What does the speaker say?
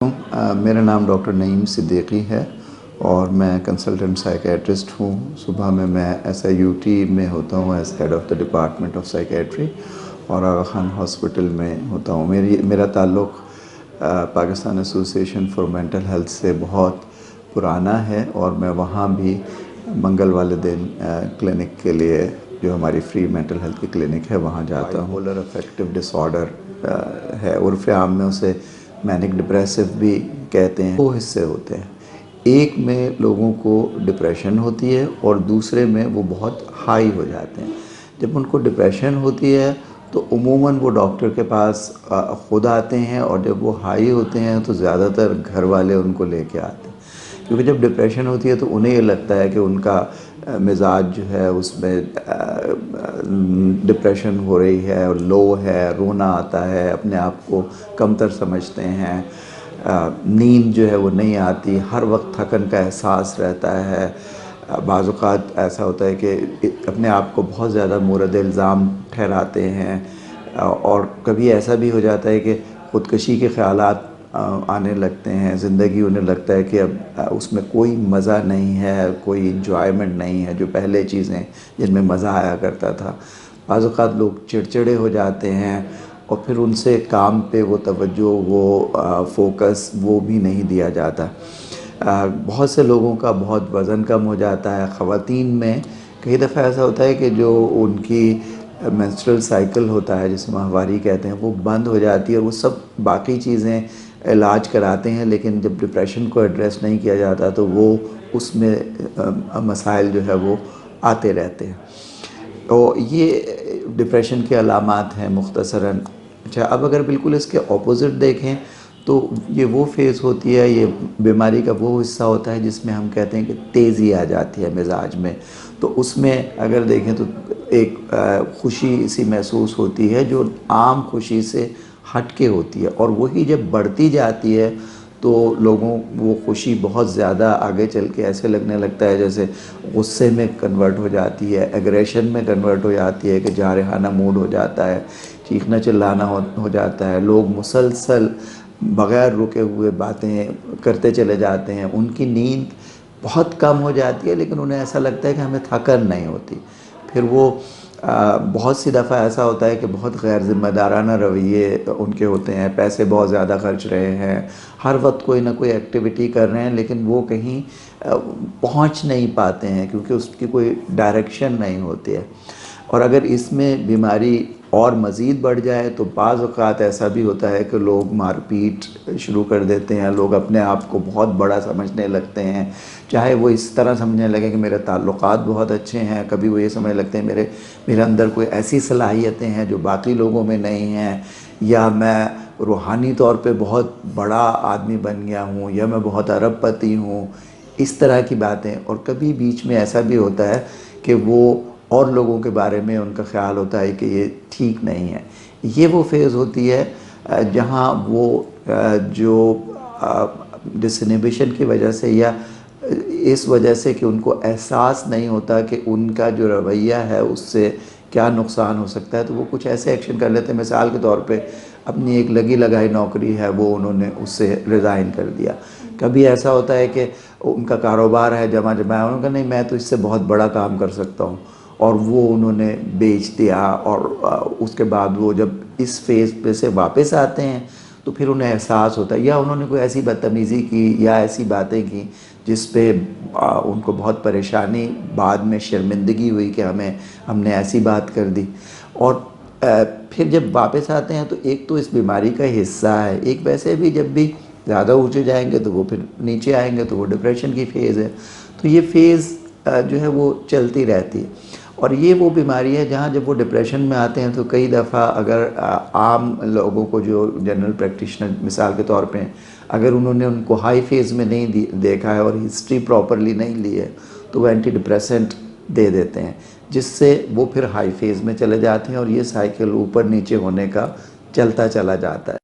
मेरा नाम डॉक्टर नईम सिद्दीकी है और मैं कंसल्टेंट साइकेट्रिस्ट हूँ। सुबह में मैं SIUT में होता हूँ as head of the department of psychiatry और आगा खान हॉस्पिटल में होता हूँ। मेरा ताल्लुक़ Pakistan association for mental health से बहुत पुराना है और मैं वहाँ भी मंगल वाले दिन क्लिनिक के लिए, जो हमारी फ्री मेंटल हेल्थ की क्लिनिक है, वहाँ जाता हूँ। बाइपोलर अफेक्टिव डिसऑर्डर है, उर्फ़ आम में उसे मैनिक डिप्रेसिव भी कहते हैं। दो हिस्से होते हैं, एक में लोगों को डिप्रेशन होती है और दूसरे में वो बहुत हाई हो जाते हैं। जब उनको डिप्रेशन होती है तो उमूमन वो डॉक्टर के पास ख़ुद आते हैं, और जब वो हाई होते हैं तो ज़्यादातर घर वाले उनको लेके आते हैं, क्योंकि जब डिप्रेशन होती है तो उन्हें ये लगता है कि उनका मिजाज जो है उसमें डिप्रेशन हो रही है और लो है, रोना आता है, अपने आप को कमतर समझते हैं, नींद जो है वो नहीं आती, हर वक्त थकन का एहसास रहता है। बाज़ औक़ात ऐसा होता है कि अपने आप को बहुत ज़्यादा मोरद इल्ज़ाम ठहराते हैं, और कभी ऐसा भी हो जाता है कि ख़ुदकशी के ख़यालात आने लगते हैं। ज़िंदगी उन्हें लगता है कि अब उसमें कोई मज़ा नहीं है, कोई इंजॉयमेंट नहीं है, जो पहले चीज़ें जिनमें मज़ा आया करता था। बाज़ औक़ात लोग चिड़चिड़े हो जाते हैं और फिर उनसे काम पे वो तवज्जो, वो फोकस वो भी नहीं दिया जाता। बहुत से लोगों का बहुत वज़न कम हो जाता है। ख़वातीन में कई दफ़ा ऐसा होता है कि जो उनकी मेंस्ट्रुअल साइकिल होता है, जिसे माहवारी कहते हैं, वो बंद हो जाती है, और वो सब बाकी चीज़ें इलाज कराते हैं, लेकिन जब डिप्रेशन को एड्रेस नहीं किया जाता तो वो उसमें मसाइल जो है वो आते रहते हैं। तो ये डिप्रेशन के अलामात हैं मुख्तसरन। अच्छा, अब अगर बिल्कुल इसके ऑपोज़िट देखें तो ये वो फेज़ होती है, ये बीमारी का वो हिस्सा होता है जिसमें हम कहते हैं कि तेज़ी आ जाती है मिजाज में। तो उसमें अगर देखें तो एक खुशी सी महसूस होती है जो आम खुशी से हट के होती है, और वही जब बढ़ती जाती है तो लोगों वो खुशी बहुत ज़्यादा आगे चल के ऐसे लगने लगता है जैसे गुस्से में कन्वर्ट हो जाती है, एग्रेशन में कन्वर्ट हो जाती है, कि जारहाना मूड हो जाता है, चीखना चिल्लाना हो जाता है। लोग मुसलसल बग़ैर रुके हुए बातें करते चले जाते हैं। उनकी नींद बहुत कम हो जाती है, लेकिन उन्हें ऐसा लगता है कि हमें थकन नहीं होती। फिर वो बहुत सी दफ़ा ऐसा होता है कि बहुत गैर ज़िम्मेदाराना रवैये उनके होते हैं, पैसे बहुत ज़्यादा खर्च रहे हैं, हर वक्त कोई ना कोई एक्टिविटी कर रहे हैं, लेकिन वो कहीं पहुंच नहीं पाते हैं क्योंकि उसकी कोई डायरेक्शन नहीं होती है। और अगर इसमें बीमारी और मज़ीद बढ़ जाए तो बाज़ औक़ात ऐसा भी होता है कि लोग मारपीट शुरू कर देते हैं, लोग अपने आप को बहुत बड़ा समझने लगते हैं, चाहे वो इस तरह समझने लगे कि मेरे ताल्लुक़ात बहुत अच्छे हैं, कभी वो ये समझने लगते हैं मेरे अंदर कोई ऐसी सलाहियतें हैं जो बाकी लोगों में नहीं हैं, या मैं रूहानी तौर पे बहुत बड़ा आदमी बन गया हूँ, या मैं बहुत अरबपति हूँ, इस तरह की बातें। और कभी बीच में ऐसा भी होता है कि वो और लोगों के बारे में उनका ख़्याल होता है कि ये ठीक नहीं है। ये वो फेज़ होती है जहाँ वो जो डिसइनहिबिशन की वजह से, या इस वजह से कि उनको एहसास नहीं होता कि उनका जो रवैया है उससे क्या नुकसान हो सकता है, तो वो कुछ ऐसे एक्शन कर लेते हैं। मिसाल के तौर पे अपनी एक लगी लगाई नौकरी है, वो उन्होंने उससे रिज़ाइन कर दिया। कभी ऐसा होता है कि उनका कारोबार है जमा जमाया, उन्होंने कहा नहीं मैं तो इससे बहुत बड़ा काम कर सकता हूँ, और वो उन्होंने बेच दिया। और उसके बाद वो जब इस फेज़ पे से वापस आते हैं तो फिर उन्हें एहसास होता है, या उन्होंने कोई ऐसी बदतमीज़ी की या ऐसी बातें की जिस पे उनको बहुत परेशानी, बाद में शर्मिंदगी हुई कि हमने ऐसी बात कर दी। और फिर जब वापस आते हैं तो एक तो इस बीमारी का हिस्सा है, एक वैसे भी जब भी ज़्यादा ऊँचे जाएंगे तो वो फिर नीचे आएंगे तो वो डिप्रेशन की फ़ेज़ है। तो ये फ़ेज़ जो है वो चलती रहती है। और ये वो बीमारी है जहाँ जब वो डिप्रेशन में आते हैं तो कई दफ़ा अगर आम लोगों को, जो जनरल प्रैक्टिशनर मिसाल के तौर पे, अगर उन्होंने उनको हाई फेज़ में नहीं देखा है और हिस्ट्री प्रॉपरली नहीं ली है तो वो एंटी डिप्रेसेंट दे देते हैं, जिससे वो फिर हाई फेज़ में चले जाते हैं और ये साइकिल ऊपर नीचे होने का चलता चला जाता है।